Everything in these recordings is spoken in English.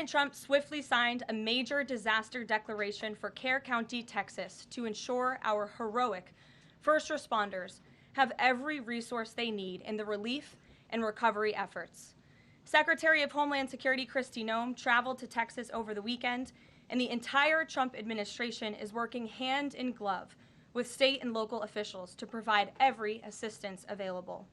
President Trump swiftly signed a major disaster declaration for Kerr County, Texas, to ensure our heroic first responders have every resource they need in the relief and recovery efforts. Secretary of Homeland Security Kristi Noem traveled to Texas over the weekend, and the entire Trump administration is working hand in glove with state and local officials to provide every assistance available.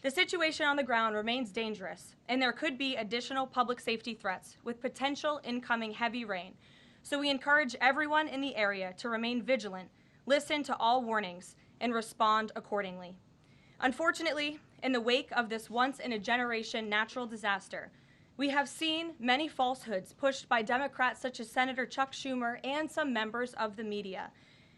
The situation on the ground remains dangerous, and there could be additional public safety threats with potential incoming heavy rain, so we encourage everyone in the area to remain vigilant, listen to all warnings, and respond accordingly. Unfortunately, in the wake of this once-in-a-generation natural disaster, we have seen many falsehoods pushed by Democrats such as Senator Chuck Schumer and some members of the media.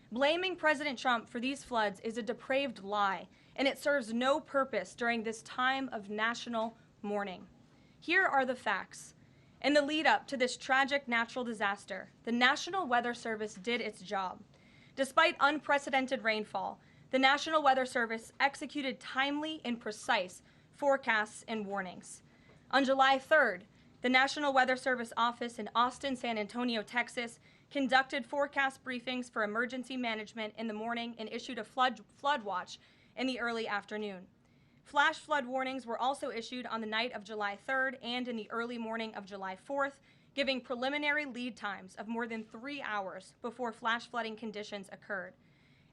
Blaming President Trump for these floods is a depraved lie, and it serves no purpose during this time of national mourning. Here are the facts. In the lead up to this tragic natural disaster, the National Weather Service did its job. Despite unprecedented rainfall, the National Weather Service executed timely and precise forecasts and warnings. On July 3rd, the National Weather Service office in Austin, San Antonio, Texas, conducted forecast briefings for emergency management in the morning and issued a flood watch in the early afternoon. Flash flood warnings were also issued on the night of July 3rd and in the early morning of July 4th, giving preliminary lead times of more than 3 hours before flash flooding conditions occurred.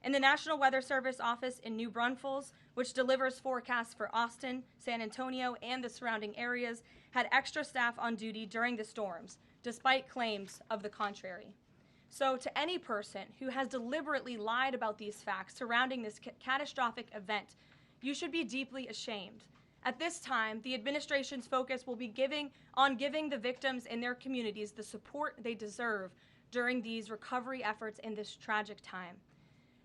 And the National Weather Service office in New Braunfels, which delivers forecasts for Austin, San Antonio, and the surrounding areas, had extra staff on duty during the storms, despite claims of the contrary. So to any person who has deliberately lied about these facts surrounding this catastrophic event, you should be deeply ashamed. At this time, the administration's focus will be on giving the victims and their communities the support they deserve during these recovery efforts in this tragic time.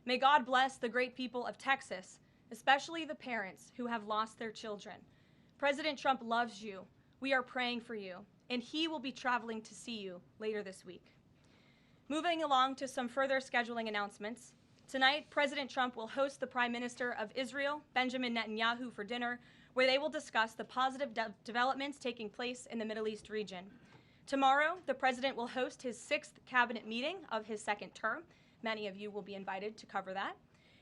May God bless the great people of Texas, especially the parents who have lost their children. President Trump loves you. We are praying for you, and he will be traveling to see you later this week. Moving along to some further scheduling announcements. Tonight, President Trump will host the Prime Minister of Israel, Benjamin Netanyahu, for dinner, where they will discuss the positive developments taking place in the Middle East region. Tomorrow, the President will host his 6th cabinet meeting of his 2nd term. Many of you will be invited to cover that.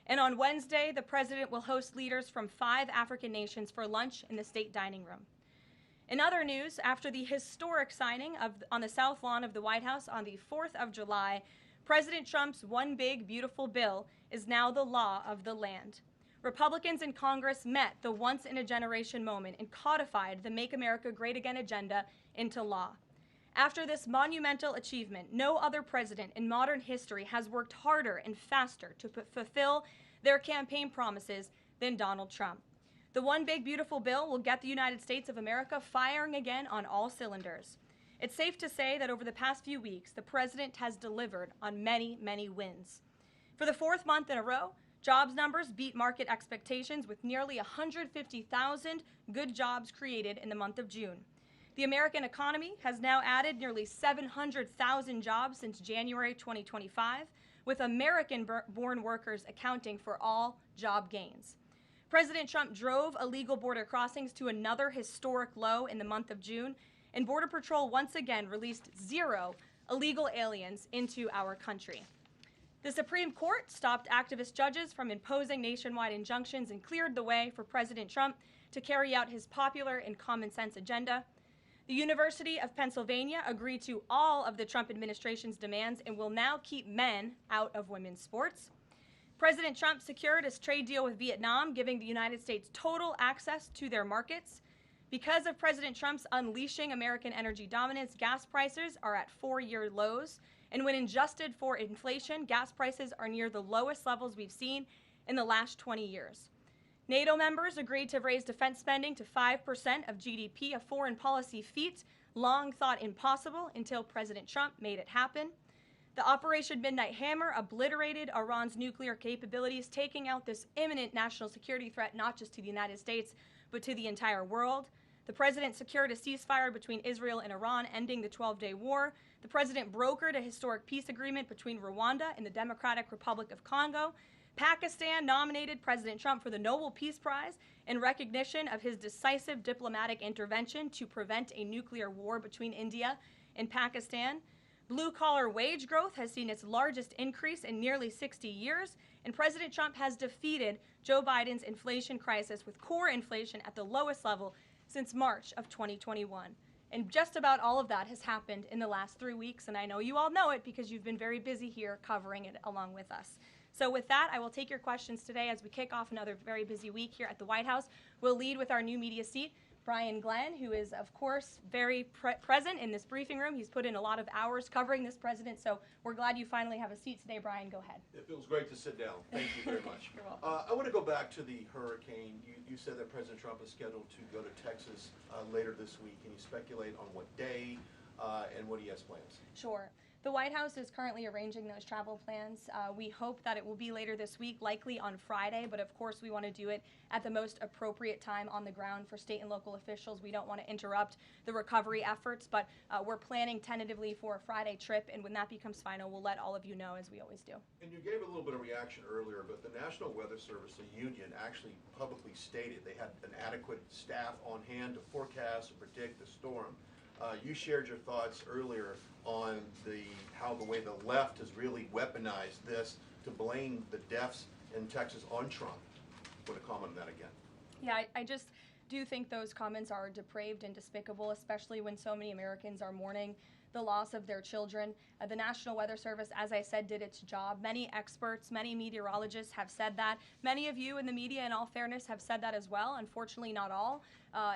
And on Wednesday, the President will host leaders from 5 African nations for lunch in the state dining room. In other news, after the historic signing on the South Lawn of the White House on the 4th of July, President Trump's One Big Beautiful Bill is now the law of the land. Republicans in Congress met the once-in-a-generation moment and codified the Make America Great Again agenda into law. After this monumental achievement, no other president in modern history has worked harder and faster to fulfill their campaign promises than Donald Trump. The One Big Beautiful Bill will get the United States of America firing again on all cylinders. It's safe to say that over the past few weeks, the president has delivered on many, many wins. For the 4th month in a row, jobs numbers beat market expectations with nearly 150,000 good jobs created in the month of June. The American economy has now added nearly 700,000 jobs since January 2025, with American-born workers accounting for all job gains. President Trump drove illegal border crossings to another historic low in the month of June, and Border Patrol once again released 0 illegal aliens into our country. The Supreme Court stopped activist judges from imposing nationwide injunctions and cleared the way for President Trump to carry out his popular and common sense agenda. The University of Pennsylvania agreed to all of the Trump administration's demands and will now keep men out of women's sports. President Trump secured his trade deal with Vietnam, giving the United States total access to their markets. Because of President Trump's unleashing American energy dominance, gas prices are at 4-year lows. And when adjusted for inflation, gas prices are near the lowest levels we've seen in the last 20 years. NATO members agreed to raise defense spending to 5% of GDP, a foreign policy feat long thought impossible until President Trump made it happen. The Operation Midnight Hammer obliterated Iran's nuclear capabilities, taking out this imminent national security threat not just to the United States, but to the entire world. The president secured a ceasefire between Israel and Iran, ending the 12-day war. The president brokered a historic peace agreement between Rwanda and the Democratic Republic of Congo. Pakistan nominated President Trump for the Nobel Peace Prize in recognition of his decisive diplomatic intervention to prevent a nuclear war between India and Pakistan. Blue-collar wage growth has seen its largest increase in nearly 60 years, and President Trump has defeated Joe Biden's inflation crisis with core inflation at the lowest level since March of 2021. And just about all of that has happened in the last 3 weeks, and I know you all know it because you've been very busy here covering it along with us. So with that, I will take your questions today as we kick off another very busy week here at the White House. We'll lead with our new media seat, Brian Glenn, who is, of course, very present in this briefing room. He's put in a lot of hours covering this president, so we're glad you finally have a seat today. Brian, go ahead. It feels great to sit down. Thank you very much. You're welcome. I want to go back to the hurricane. You said that President Trump is scheduled to go to Texas later this week. Can you speculate on what day and what he has plans? Sure. The White House is currently arranging those travel plans. We hope that it will be later this week, likely on Friday, but of course we want to do it at the most appropriate time on the ground for state and local officials. We don't want to interrupt the recovery efforts, but we're planning tentatively for a Friday trip, and when that becomes final, we'll let all of you know, as we always do. And you gave a little bit of reaction earlier, but the National Weather Service, the union, actually publicly stated they had an adequate staff on hand to forecast and predict the storm. You shared your thoughts earlier on how the way the left has really weaponized this to blame the deaths in Texas on Trump. Want to comment on that again? Yeah, I just do think those comments are depraved and despicable, especially when so many Americans are mourning the loss of their children. The National Weather Service, as I said, did its job. Many experts, many meteorologists have said that. Many of you in the media, in all fairness, have said that as well. Unfortunately, not all.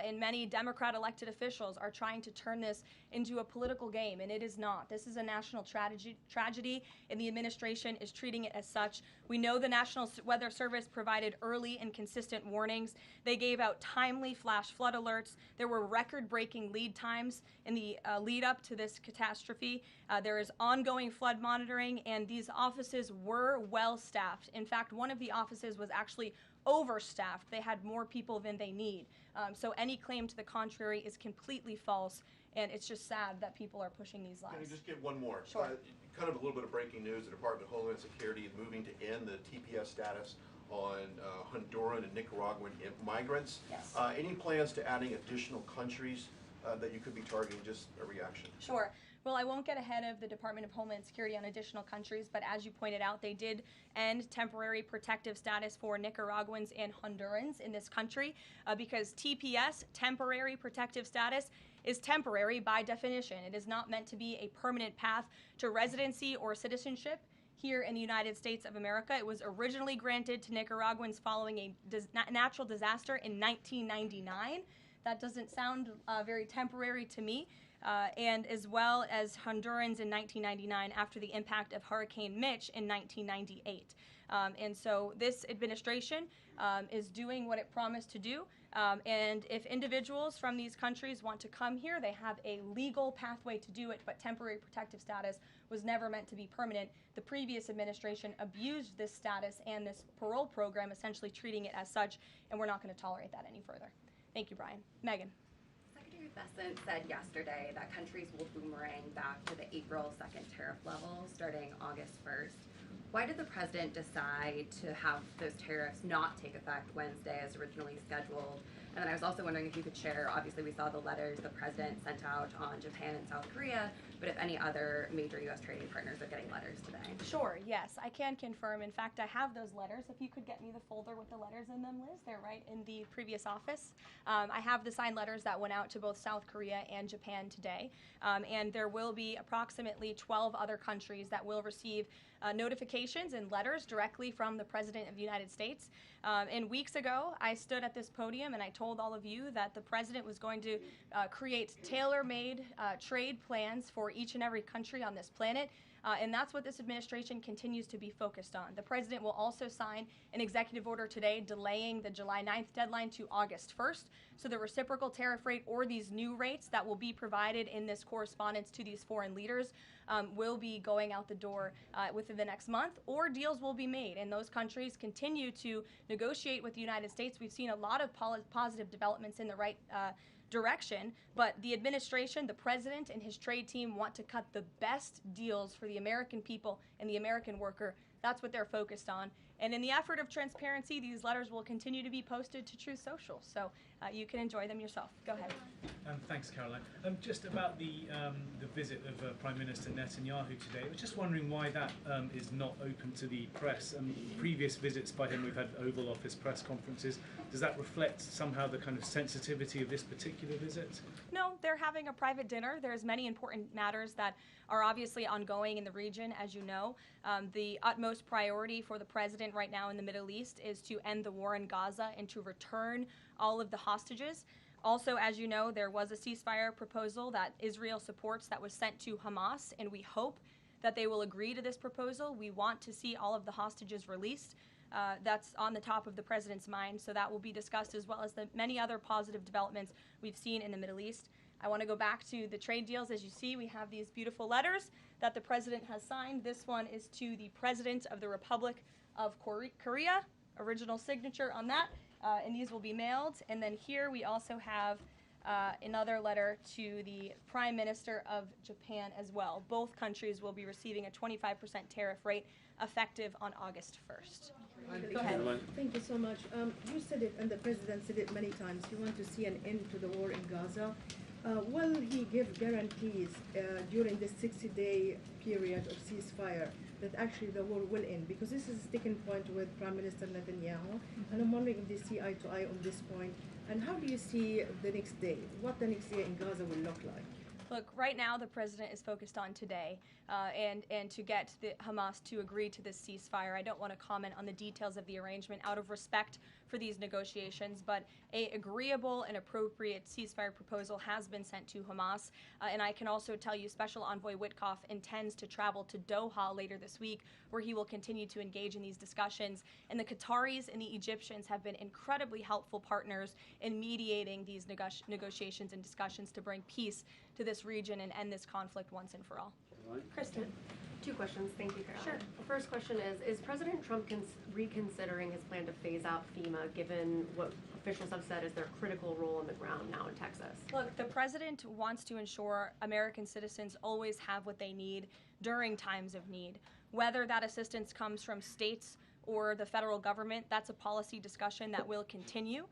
And many Democrat elected officials are trying to turn this into a political game, and it is not. This is a national tragedy, and the administration is treating it as such. We know the National Weather Service provided early and consistent warnings. They gave out timely flash flood alerts. There were record-breaking lead times in the lead up to this catastrophe. There is ongoing flood monitoring, and these offices were well staffed. In fact, one of the offices was actually overstaffed. They had more people than they need. So any claim to the contrary is completely false, and it's just sad that people are pushing these lies. Can I just get one more? Sure. Kind of a little bit of breaking news. The Department of Homeland Security is moving to end the TPS status on Honduran and Nicaraguan migrants. Yes. Any plans to adding additional countries that you could be targeting? Just a reaction. Sure. Well, I won't get ahead of the Department of Homeland Security on additional countries, but as you pointed out, they did end temporary protective status for Nicaraguans and Hondurans in this country because TPS, temporary protective status, is temporary by definition. It is not meant to be a permanent path to residency or citizenship here in the United States of America. It was originally granted to Nicaraguans following a natural disaster in 1999. That doesn't sound very temporary to me. And as well as Hondurans in 1999 after the impact of Hurricane Mitch in 1998. And so this administration is doing what it promised to do. And if individuals from these countries want to come here, they have a legal pathway to do it, but temporary protective status was never meant to be permanent. The previous administration abused this status and this parole program, essentially treating it as such, and we're not going to tolerate that any further. Thank you, Brian. Megan. Secretary Bessent said yesterday that countries will boomerang back to the April 2nd tariff level starting August 1st. Why did the president decide to have those tariffs not take effect Wednesday as originally scheduled? And then I was also wondering if you could share, obviously we saw the letters the president sent out on Japan and South Korea, but if any other major U.S. trading partners are getting letters today. Sure, yes, I can confirm. In fact, I have those letters. If you could get me the folder with the letters in them, Liz, they're right in the previous office. I have the signed letters that went out to both South Korea and Japan today. And there will be approximately 12 other countries that will receive notifications and letters directly from the President of the United States. And weeks ago, I stood at this podium and I told all of you that the President was going to create tailor-made trade plans for each and every country on this planet. And that's what this administration continues to be focused on. The President will also sign an executive order today delaying the July 9th deadline to August 1st. So the reciprocal tariff rate or these new rates that will be provided in this correspondence to these foreign leaders will be going out the door within the next month, or deals will be made. And those countries continue to negotiate with the United States. We've seen a lot of positive developments in the right direction, but the administration, the president, and his trade team want to cut the best deals for the American people and the American worker That's what they're focused on. And in the effort of transparency, these letters will continue to be posted to Truth Social, so you can enjoy them yourself. Go ahead. Thanks, Caroline. Just about the visit of Prime Minister Netanyahu today, I was just wondering why that is not open to the press. Previous visits by him, we've had Oval Office press conferences. Does that reflect somehow the kind of sensitivity of this particular visit? No, they're having a private dinner. There's many important matters that are obviously ongoing in the region, as you know. The utmost priority for the president right now in the Middle East is to end the war in Gaza and to return all of the hostages. Also, as you know, there was a ceasefire proposal that Israel supports that was sent to Hamas, and we hope that they will agree to this proposal. We want to see all of the hostages released. That's on the top of the president's mind, so that will be discussed, as well as the many other positive developments we've seen in the Middle East. I want to go back to the trade deals. As you see, we have these beautiful letters that the president has signed. This one is to the President of the Republic of Korea, original signature on that, and these will be mailed. And then here we also have another letter to the Prime Minister of Japan as well. Both countries will be receiving a 25% tariff rate effective on August 1st. Thank you so much. You said it, and the president said it many times. You want to see an end to the war in Gaza. Will he give guarantees during this 60-day period of ceasefire that actually the war will end? Because this is a sticking point with Prime Minister Netanyahu, and I'm wondering if they see eye to eye on this point. And how do you see the next day? What the next day in Gaza will look like? Look, right now the president is focused on today and to get the Hamas to agree to this ceasefire. I don't want to comment on the details of the arrangement out of respect for these negotiations, but a agreeable and appropriate ceasefire proposal has been sent to Hamas. And I can also tell you Special Envoy Witkoff intends to travel to Doha later this week, where he will continue to engage in these discussions. And the Qataris and the Egyptians have been incredibly helpful partners in mediating these negotiations and discussions to bring peace to this region and end this conflict once and for all. Kristen. Two questions. Thank you, Caroline. Sure. The first question is President Trump reconsidering his plan to phase out FEMA, given what officials have said is their critical role on the ground now in Texas? Look, the president wants to ensure American citizens always have what they need during times of need. Whether that assistance comes from states or the federal government, that's a policy discussion that will continue.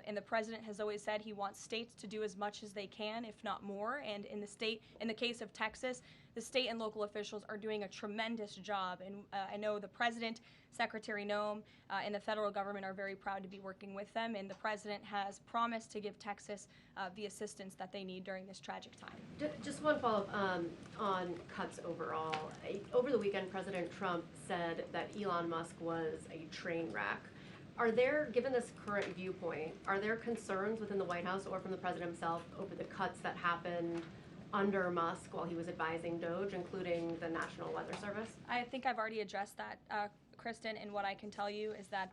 And the president has always said he wants states to do as much as they can, if not more. And in the case of Texas, the state and local officials are doing a tremendous job. And I know the president, Secretary Noem, and the federal government are very proud to be working with them. And the president has promised to give Texas the assistance that they need during this tragic time. Just one follow-up on cuts overall. Over the weekend, President Trump said that Elon Musk was a train wreck. Are there, given this current viewpoint, are there concerns within the White House or from the president himself over the cuts that happened under Musk while he was advising DOGE, including the National Weather Service? I think I've already addressed that, Kristen, and what I can tell you is that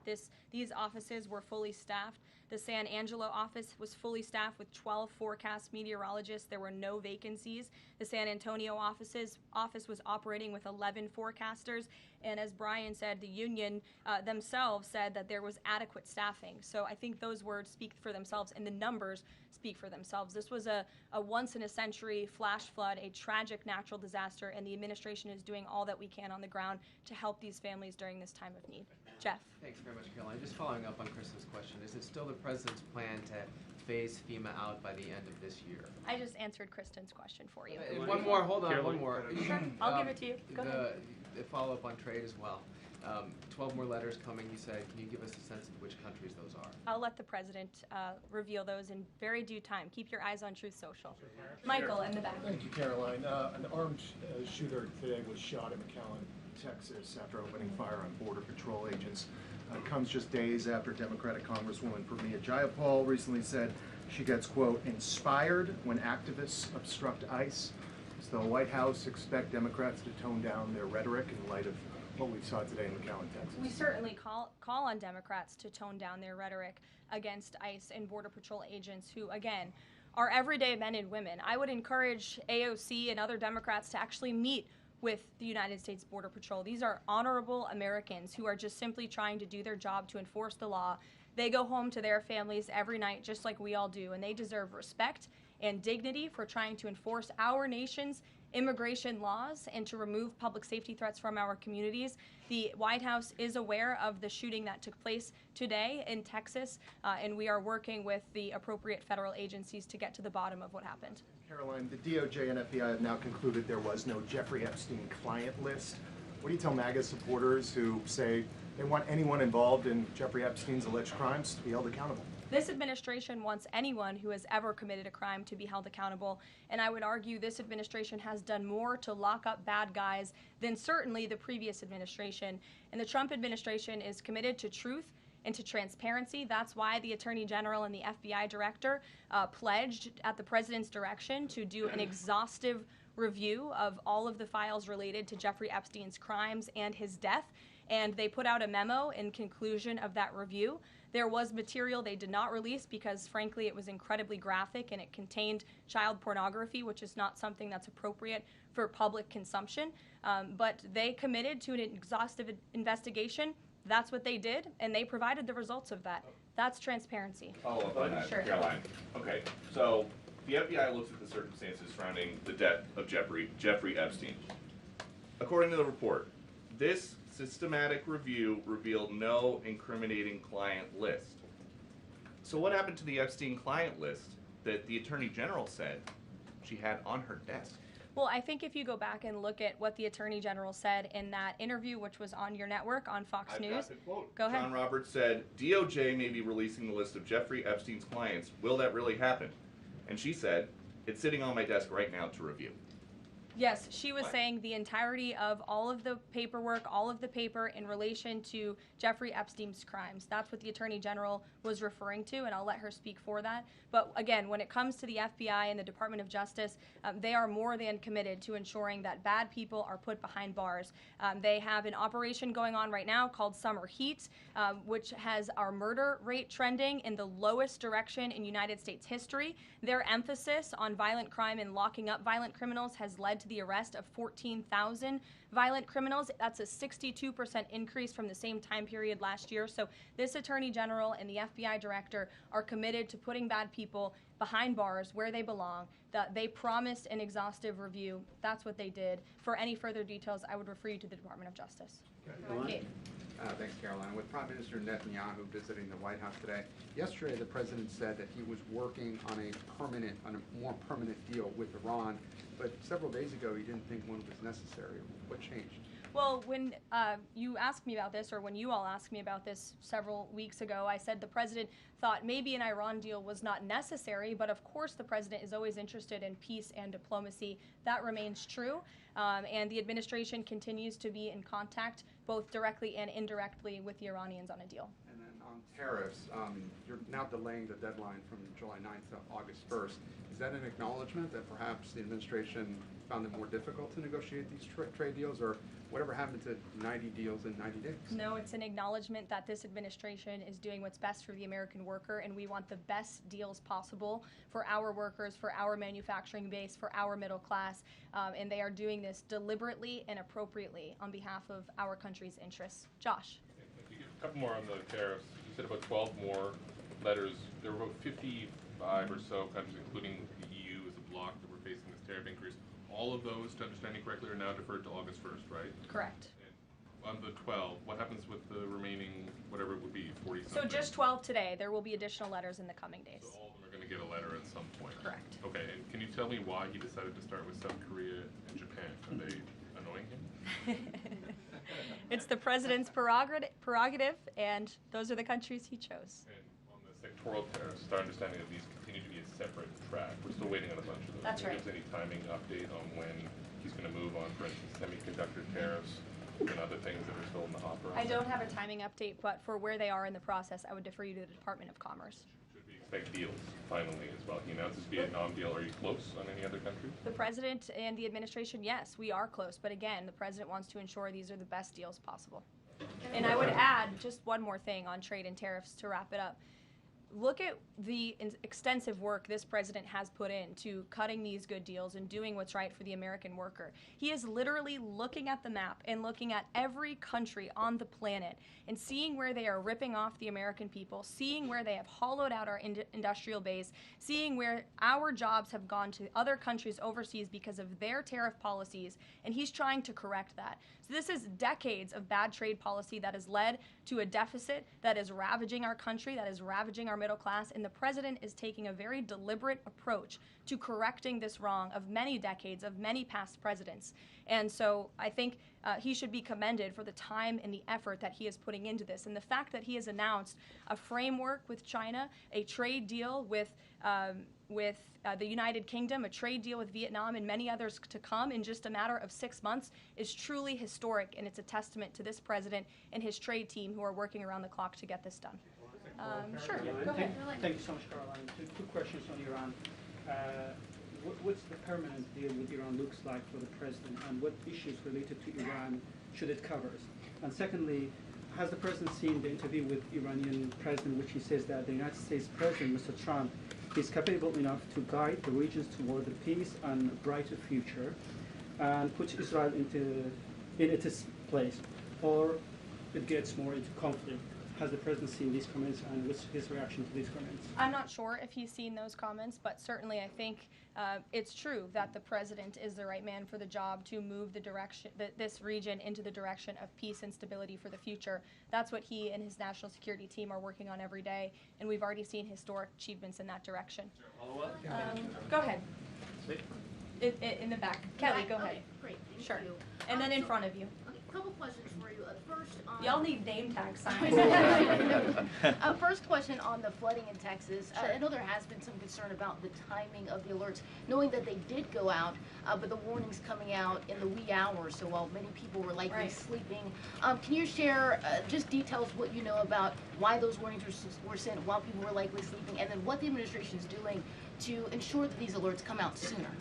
these offices were fully staffed. The San Angelo office was fully staffed with 12 forecast meteorologists. There were no vacancies. The San Antonio office was operating with 11 forecasters. And as Brian said, the union themselves said that there was adequate staffing. So I think those words speak for themselves, and the numbers speak for themselves. This was a once-in-a-century flash flood, a tragic natural disaster, and the administration is doing all that we can on the ground to help these families during this time of need. Jeff. Thanks very much, Caroline. Just following up on Kristen's question, is it still the president's plan to phase FEMA out by the end of this year? I just answered Kristen's question for you. One more, hold on, Caroline. one more. Sure, I'll give it to you. Go ahead. The follow-up on trade as well. 12 more letters coming, you said. Can you give us a sense of which countries those are? I'll let the president reveal those in very due time. Keep your eyes on Truth Social. Michael, in the back. Thank you, Caroline. An armed shooter today was shot in McAllen, Texas, after opening fire on Border Patrol agents. Comes just days after Democratic Congresswoman Pramila Jayapal recently said she gets, quote, inspired when activists obstruct ICE. Does the White House expect Democrats to tone down their rhetoric in light of what we saw today in McAllen, Texas? We certainly call on Democrats to tone down their rhetoric against ICE and Border Patrol agents who, again, are everyday men and women. I would encourage AOC and other Democrats to actually meet with the United States Border Patrol. These are honorable Americans who are just simply trying to do their job to enforce the law. They go home to their families every night just like we all do, and they deserve respect and dignity for trying to enforce our nation's immigration laws and to remove public safety threats from our communities. The White House is aware of the shooting that took place today in Texas, and we are working with the appropriate federal agencies to get to the bottom of what happened. Karoline, the DOJ and FBI have now concluded there was no Jeffrey Epstein client list. What do you tell MAGA supporters who say they want anyone involved in Jeffrey Epstein's alleged crimes to be held accountable? This administration wants anyone who has ever committed a crime to be held accountable, and I would argue this administration has done more to lock up bad guys than certainly the previous administration. And the Trump administration is committed to truth and to transparency. That's why the Attorney General and the FBI Director pledged at the President's direction to do an exhaustive review of all of the files related to Jeffrey Epstein's crimes and his death. And they put out a memo in conclusion of that review. There was material they did not release because, frankly, it was incredibly graphic and it contained child pornography, which is not something that's appropriate for public consumption. But they committed to an exhaustive investigation. That's what they did, and they provided the results of that. That's transparency. Follow up on that, Sure. Caroline. Okay, so the FBI looks at the circumstances surrounding the death of Jeffrey Epstein. According to the report, this systematic review revealed no incriminating client list. So what happened to the Epstein client list that the Attorney General said she had on her desk? Well, I think if you go back and look at what the Attorney General said in that interview, which was on your network on Fox I've News. got the quote. Go ahead. John Roberts said, DOJ may be releasing the list of Jeffrey Epstein's clients. Will that really happen? And she said, it's sitting on my desk right now to review. Yes, she was What? saying the entirety of all of the paperwork, all of the paper in relation to Jeffrey Epstein's crimes. That's what the Attorney General was referring to, and I'll let her speak for that. But again, when it comes to the FBI and the Department of Justice, they are more than committed to ensuring that bad people are put behind bars. They have an operation going on right now called Summer Heat, which has our murder rate trending in the lowest direction in United States history. Their emphasis on violent crime and locking up violent criminals has led to the arrest of 14,000 violent criminals. That's a 62% increase from the same time period last year. So this Attorney General and the FBI Director are committed to putting bad people behind bars where they belong. They promised an exhaustive review. That's what they did. For any further details, I would refer you to the Department of Justice. Kate. Thanks, Caroline. With Prime Minister Netanyahu visiting the White House today, yesterday the president said that he was working on a more permanent deal with Iran, but several days ago he didn't think one was necessary. What changed? Well, when you asked me about this, or when you all asked me about this several weeks ago, I said the president thought maybe an Iran deal was not necessary, but of course the president is always interested in peace and diplomacy. That remains true, and the administration continues to be in contact, both directly and indirectly, with the Iranians on a deal. And then on tariffs, you're now delaying the deadline from July 9th to August 1st. Is that an acknowledgement that perhaps the administration found it more difficult to negotiate these trade deals, or whatever happened to 90 deals in 90 days? No, it's an acknowledgement that this administration is doing what's best for the American worker, and we want the best deals possible for our workers, for our manufacturing base, for our middle class, and they are doing this deliberately and appropriately on behalf of our country's interests. Josh. Thank you. A couple more on the tariffs. You said about 12 more letters. There were about 55 or so countries, including the EU as a bloc, that were facing this tariff increase. All of those, to understand you correctly, are now deferred to August 1st, right? Correct. And on the 12, what happens with the remaining, whatever it would be, 40 something? So just 12 today. There will be additional letters in the coming days. So all of them are going to get a letter at some point? Correct. Okay, and can you tell me why he decided to start with South Korea and Japan? Are they annoying him? It's the president's prerogative, and those are the countries he chose. And on the sectoral tariffs, it's our understanding that these continue to be a separate track. We're still waiting on a bunch of those. That's right. Can you give us any timing update on when he's going to move on, for instance, semiconductor tariffs and other things that are still in the hopper? I don't have a timing update, but for where they are in the process, I would defer you to the Department of Commerce. Should we expect deals finally as well? He announced his Vietnam deal. Are you close on any other countries? The president and the administration, yes, we are close. But again, the president wants to ensure these are the best deals possible. And I would add just one more thing on trade and tariffs to wrap it up. look at the extensive work this president has put into cutting these good deals and doing what's right for the American worker. He is literally looking at the map and looking at every country on the planet and seeing where they are ripping off the American people, seeing where they have hollowed out our industrial base, seeing where our jobs have gone to other countries overseas because of their tariff policies, and he's trying to correct that. So this is decades of bad trade policy that has led to a deficit that is ravaging our country, that is ravaging our middle class, and the president is taking a very deliberate approach to correcting this wrong of many decades, of many past presidents. And so I think he should be commended for the time and the effort that he is putting into this. And the fact that he has announced a framework with China, a trade deal with the United Kingdom, a trade deal with Vietnam, and many others to come in just a matter of 6 months is truly historic, and it's a testament to this president and his trade team who are working around the clock to get this done. Sure, go ahead. Thank you so much, Caroline. Two questions on Iran. What's the permanent deal with Iran looks like for the president, and what issues related to Iran should it cover? And secondly, has the president seen the interview with Iranian president, which he says that the United States president, Mr. Trump, is capable enough to guide the regions toward a peace and a brighter future, and puts Israel in its place, or it gets more into conflict? Has the president seen these comments, and what's his reaction to these comments? I'm not sure if he's seen those comments, but certainly I think it's true that the president is the right man for the job to move the direction, this region into the direction of peace and stability for the future. That's what he and his national security team are working on every day, and we've already seen historic achievements in that direction. Go ahead. In the back. Kelly, go ahead. Okay, great, thank Sure. you. And then in front of you. Okay, a couple questions for you. First on... Y'all need name tag signs. First question on the flooding in Texas. I know there has been some concern about the timing of the alerts, knowing that they did go out, but the warnings coming out in the wee hours, so while many people were likely sleeping. Can you share just details what you know about why those warnings were sent while people were likely sleeping, and then what the administration is doing to ensure that these alerts come out sooner?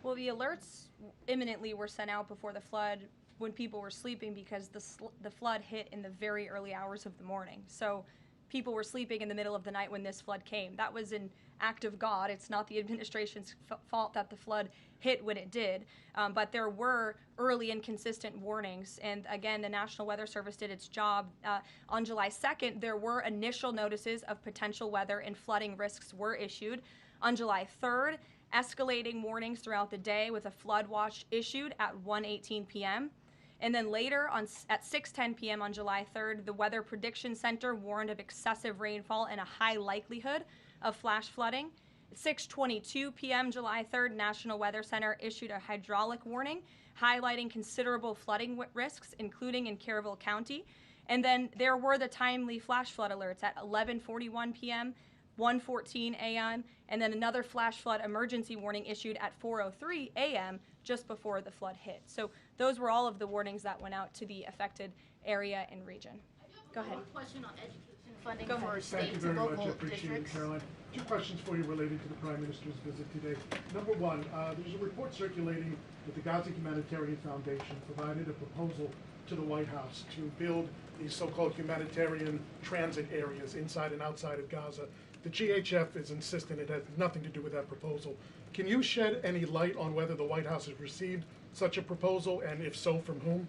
Well, the alerts imminently were sent out before the flood when people were sleeping, because the flood hit in the very early hours of the morning. So people were sleeping in the middle of the night when this flood came. That was an act of God. It's not the administration's fault that the flood hit when it did. But there were early and consistent warnings. And again, the National Weather Service did its job. On July 2nd, there were initial notices of potential weather and flooding risks were issued. On July 3rd, escalating warnings throughout the day with a flood watch issued at 1:18 p.m. And then later at 6:10 p.m. on July 3rd, the Weather Prediction Center warned of excessive rainfall and a high likelihood of flash flooding. At 6:22 p.m. July 3rd, National Weather Center issued a hydraulic warning highlighting considerable flooding risks, including in Caryville County. And then there were the timely flash flood alerts at 11:41 p.m., 1:14 a.m., and then another flash flood emergency warning issued at 4:03 a.m. just before the flood hit. So those were all of the warnings that went out to the affected area and region. Go ahead. One question on education funding Go for ahead. states and local Appreciate it, districts. Caroline. Two questions for you related to the Prime Minister's visit today. Number one, there's a report circulating that the Gaza Humanitarian Foundation provided a proposal to the White House to build these so-called humanitarian transit areas inside and outside of Gaza. The GHF is insistent it has nothing to do with that proposal. Can you shed any light on whether the White House has received such a proposal, and if so, from whom?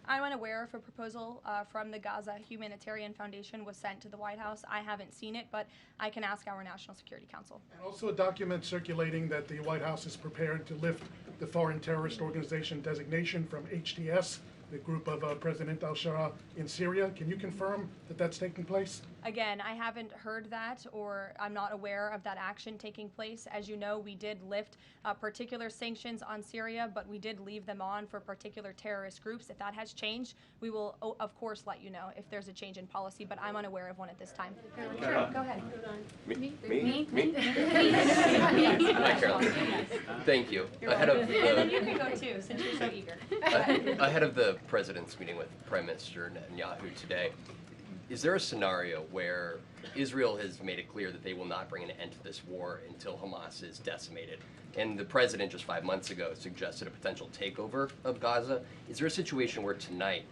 I'm unaware if a proposal from the Gaza Humanitarian Foundation was sent to the White House. I haven't seen it, but I can ask our National Security Council. And also a document circulating that the White House is prepared to lift the Foreign Terrorist Organization designation from HTS, the group of President al-Shara in Syria. Can you confirm that that's taking place? Again, I haven't heard that, or I'm not aware of that action taking place. As you know, we did lift particular sanctions on Syria, but we did leave them on for particular terrorist groups. If that has changed, we will, of course, let you know if there's a change in policy, but I'm unaware of one at this time. Sure, go ahead. Me? Hi, Caroline. Thank you. Ahead of And then you can go too, since you're so eager. ahead of the president's meeting with Prime Minister Netanyahu today, is there a scenario where Israel has made it clear that they will not bring an end to this war until Hamas is decimated? And the president just 5 months ago suggested a potential takeover of Gaza. Is there a situation where tonight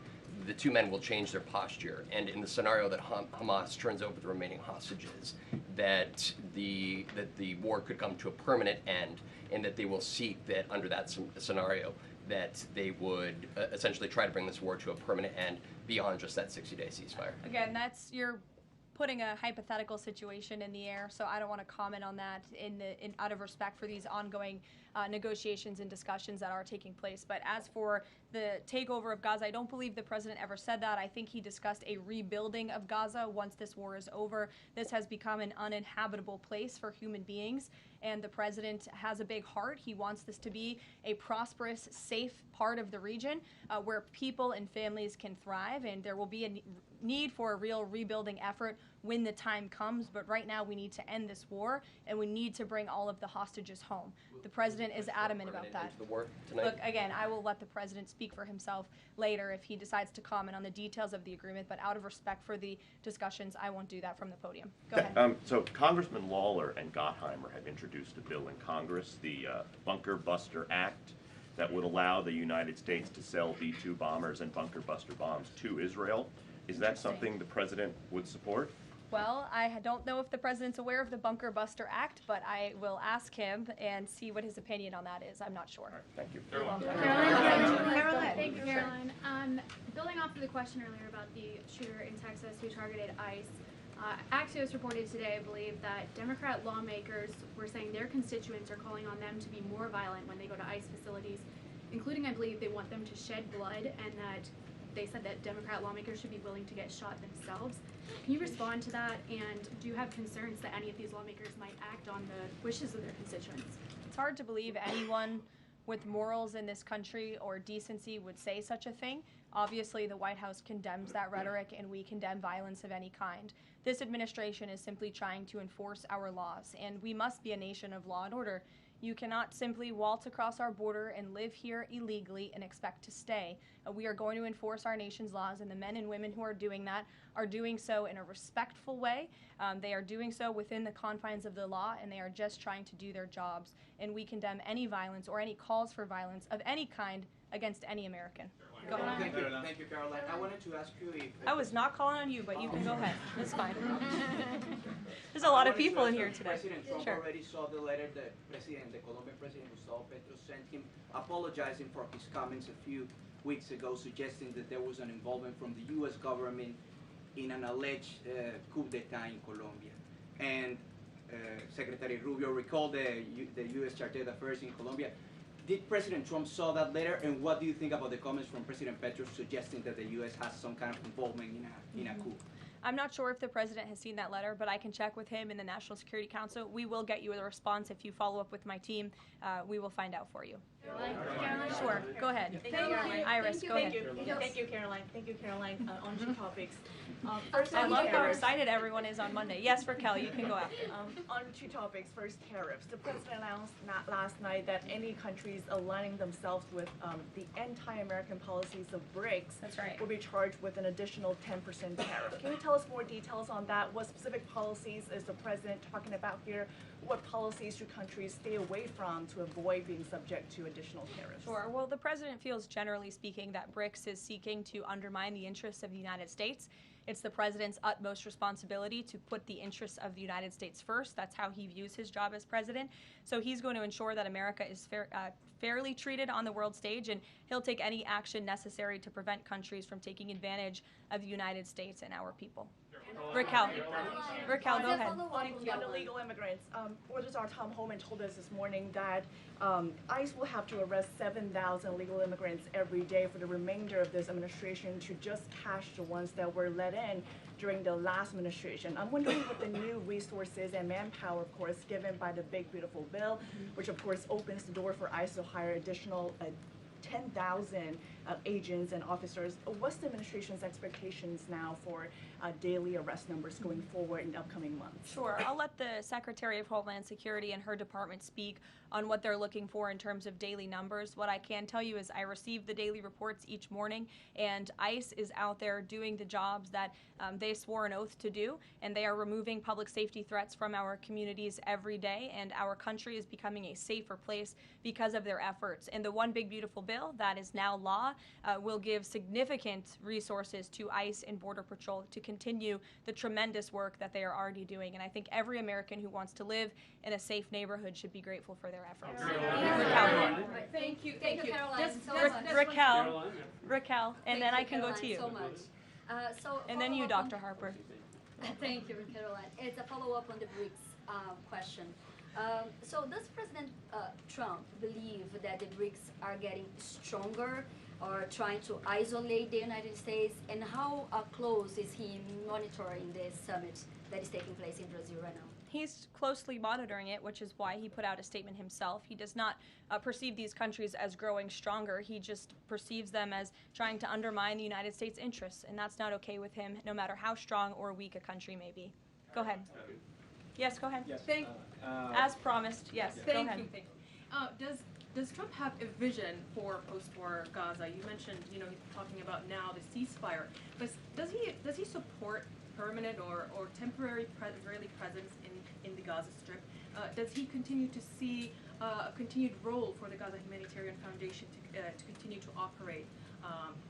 the two men will change their posture, and in the scenario that Hamas turns over the remaining hostages, that the war could come to a permanent end, and that they will seek that under that scenario that they would essentially try to bring this war to a permanent end beyond just that 60-day ceasefire. Again, you're putting a hypothetical situation in the air, so I don't want to comment on that out of respect for these ongoing negotiations and discussions that are taking place. But as for the takeover of Gaza, I don't believe the president ever said that. I think he discussed a rebuilding of Gaza once this war is over. This has become an uninhabitable place for human beings, and the president has a big heart. He wants this to be a prosperous, safe part of the region where people and families can thrive, and there will be a need for a real rebuilding effort when the time comes. But right now we need to end this war, and we need to bring all of the hostages home. The president is adamant about that. The war tonight? Look, again, I will let the president speak for himself later if he decides to comment on the details of the agreement, but out of respect for the discussions, I won't do that from the podium. Go ahead. So Congressman Lawler and Gottheimer have introduced a bill in Congress, the Bunker Buster Act, that would allow the United States to sell B-2 bombers and bunker buster bombs to Israel. Is that something the president would support? Well, I don't know if the president's aware of the Bunker Buster Act, but I will ask him and see what his opinion on that is. I'm not sure. Right, thank you. Caroline. Thank you, Caroline. Building off of the question earlier about the shooter in Texas who targeted ICE, Axios reported today, I believe, that Democrat lawmakers were saying their constituents are calling on them to be more violent when they go to ICE facilities, including, I believe, they want them to shed blood, and that they said that Democrat lawmakers should be willing to get shot themselves. Can you respond to that, and do you have concerns that any of these lawmakers might act on the wishes of their constituents? It's hard to believe anyone with morals in this country or decency would say such a thing. Obviously, the White House condemns that rhetoric, and we condemn violence of any kind. This administration is simply trying to enforce our laws, and we must be a nation of law and order. You cannot simply waltz across our border and live here illegally and expect to stay. We are going to enforce our nation's laws, and the men and women who are doing that are doing so in a respectful way. They are doing so within the confines of the law, and they are just trying to do their jobs. And we condemn any violence or any calls for violence of any kind against any American. Go ahead. Thank you, Caroline. I wanted to ask you if... I was not calling on you, but you can go ahead. It's fine. There's a lot of people in here today. President Trump already saw the letter that the Colombian president Gustavo Petro sent him, apologizing for his comments a few weeks ago, suggesting that there was an involvement from the U.S. government in an alleged coup d'etat in Colombia. And Secretary Rubio recalled the U.S. Chargé d'Affaires in Colombia. Did President Trump saw that letter, and what do you think about the comments from President Petro suggesting that the U.S. has some kind of involvement in a coup? I'm not sure if the president has seen that letter, but I can check with him in the National Security Council. We will get you a response if you follow up with my team. We will find out for you. Caroline? Sure, go ahead. Iris, go ahead. Thank you, Caroline. Thank you, Caroline. On two topics. First, I love how excited everyone is on Monday. Yes, Raquel, you can go out. On two topics. First, tariffs. The president announced last night that any countries aligning themselves with the anti-American policies of BRICS will be charged with an additional 10% tariff. Can you tell us more details on that? What specific policies is the president talking about here? What policies should countries stay away from to avoid being subject to additional tariffs? Sure. Well, the president feels, generally speaking, that BRICS is seeking to undermine the interests of the United States. It's the president's utmost responsibility to put the interests of the United States first. That's how he views his job as president. So he's going to ensure that America is fairly treated on the world stage, and he'll take any action necessary to prevent countries from taking advantage of the United States and our people. Raquel, go ahead. On illegal immigrants, Order Czar Tom Homan told us this morning that ICE will have to arrest 7,000 illegal immigrants every day for the remainder of this administration to just catch the ones that were let in during the last administration. I'm wondering what the new resources and manpower, of course, given by the Big Beautiful Bill, which of course opens the door for ICE to hire additional 10,000 agents and officers. What's the administration's expectations now for daily arrest numbers going forward in the upcoming months? Sure. I'll let the Secretary of Homeland Security and her department speak on what they're looking for in terms of daily numbers. What I can tell you is I receive the daily reports each morning, and ICE is out there doing the jobs that they swore an oath to do, and they are removing public safety threats from our communities every day, and our country is becoming a safer place because of their efforts. And the One Big Beautiful Bill bill that is now law will give significant resources to ICE and Border Patrol to continue the tremendous work that they are already doing. And I think every American who wants to live in a safe neighborhood should be grateful for their efforts. Thank you, Karoline, Just so much. Raquel, and then I can go to you. So much. And then you, Dr. Harper. Thank you, Karoline. It's a follow-up on the BRICS question. So does President Trump believe that the BRICS are getting stronger or trying to isolate the United States? And how close is he monitoring this summit that is taking place in Brazil right now? He's closely monitoring it, which is why he put out a statement himself. He does not perceive these countries as growing stronger. He just perceives them as trying to undermine the United States' interests, and that's not okay with him, no matter how strong or weak a country may be. Go ahead. Yes, go ahead. Yes. As promised, yes, go ahead. Thank you. Does Trump have a vision for post-war Gaza? You mentioned, he's talking about now the ceasefire, but does he support permanent or temporary Israeli presence in the Gaza Strip? Does he continue to see a continued role for the Gaza Humanitarian Foundation to continue to operate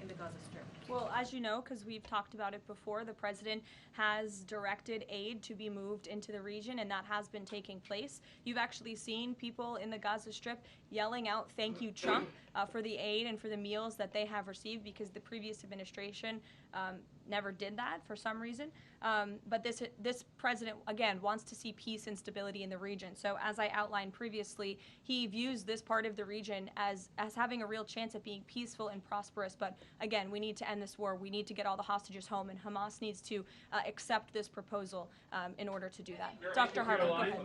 in the Gaza Strip? Well, as you know, because we've talked about it before, the president has directed aid to be moved into the region, and that has been taking place. You've actually seen people in the Gaza Strip yelling out, "Thank you, Trump," for the aid and for the meals that they have received, because the previous administration never did that for some reason. But this president, again, wants to see peace and stability in the region. So as I outlined previously, he views this part of the region as having a real chance at being peaceful and prosperous. But again, we need to end this war. We need to get all the hostages home, and Hamas needs to accept this proposal in order to do that. Dr. Harper, go ahead.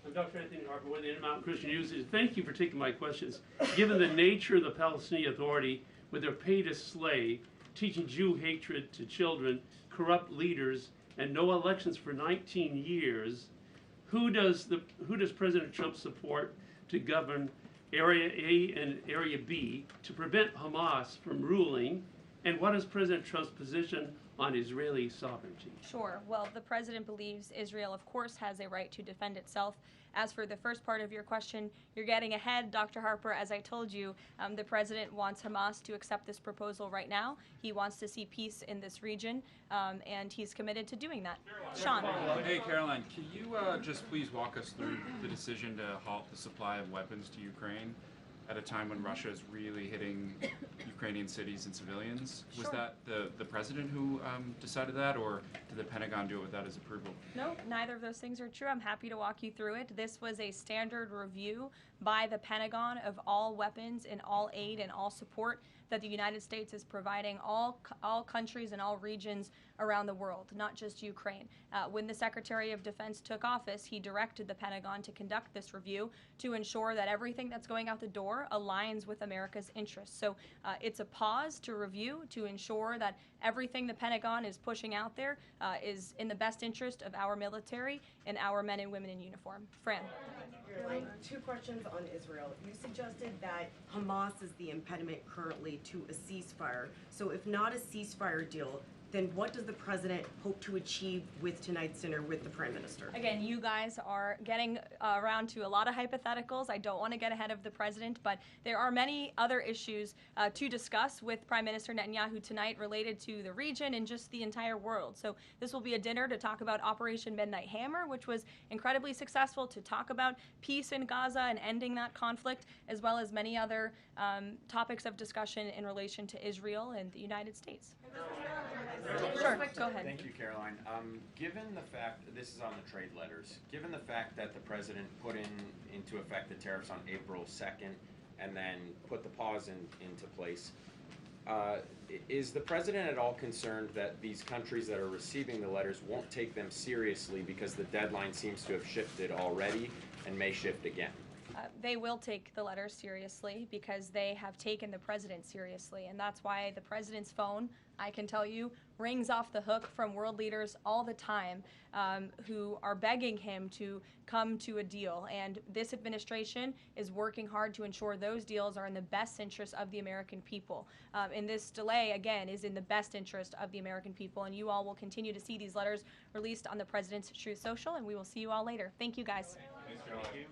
I'm Dr. Anthony Harper with the Intermountain Christian News. Thank you for taking my questions. Given the nature of the Palestinian Authority, with their pay to slay, teaching Jew hatred to children, corrupt leaders, and no elections for 19 years, who does President Trump support to govern Area A and Area B to prevent Hamas from ruling? And what is President Trump's position on Israeli sovereignty? Sure. Well, the president believes Israel, of course, has a right to defend itself. As for the first part of your question, you're getting ahead, Dr. Harper. As I told you, the president wants Hamas to accept this proposal right now. He wants to see peace in this region, and he's committed to doing that. Sean. Hey, Karoline, can you just please walk us through the decision to halt the supply of weapons to Ukraine at a time when Russia is really hitting Ukrainian cities and civilians? Was that the president who decided that, or did the Pentagon do it without his approval? No, neither of those things are true. I'm happy to walk you through it. This was a standard review by the Pentagon of all weapons and all aid and all support that the United States is providing all countries and all regions around the world, not just Ukraine. When the Secretary of Defense took office, he directed the Pentagon to conduct this review to ensure that everything that's going out the door aligns with America's interests. So it's a pause to review to ensure that everything the Pentagon is pushing out there is in the best interest of our military and our men and women in uniform. Fran. Two questions on Israel. You suggested that Hamas is the impediment currently to a ceasefire. So if not a ceasefire deal, then what does the president hope to achieve with tonight's dinner with the prime minister? Again, you guys are getting around to a lot of hypotheticals. I don't want to get ahead of the president, but there are many other issues to discuss with Prime Minister Netanyahu tonight related to the region and just the entire world. So this will be a dinner to talk about Operation Midnight Hammer, which was incredibly successful, to talk about peace in Gaza and ending that conflict, as well as many other topics of discussion in relation to Israel and the United States. Sure, go ahead. Thank you, Karoline. Given the fact, this is on the trade letters, given the fact that the president put into effect the tariffs on April 2nd and then put the pause into place, is the president at all concerned that these countries that are receiving the letters won't take them seriously because the deadline seems to have shifted already and may shift again? They will take the letters seriously because they have taken the president seriously, and that's why the president's phone, I can tell you, rings off the hook from world leaders all the time who are begging him to come to a deal. And this administration is working hard to ensure those deals are in the best interest of the American people. And this delay, again, is in the best interest of the American people. And you all will continue to see these letters released on the president's Truth Social, and we will see you all later. Thank you, guys. Thanks, Caroline.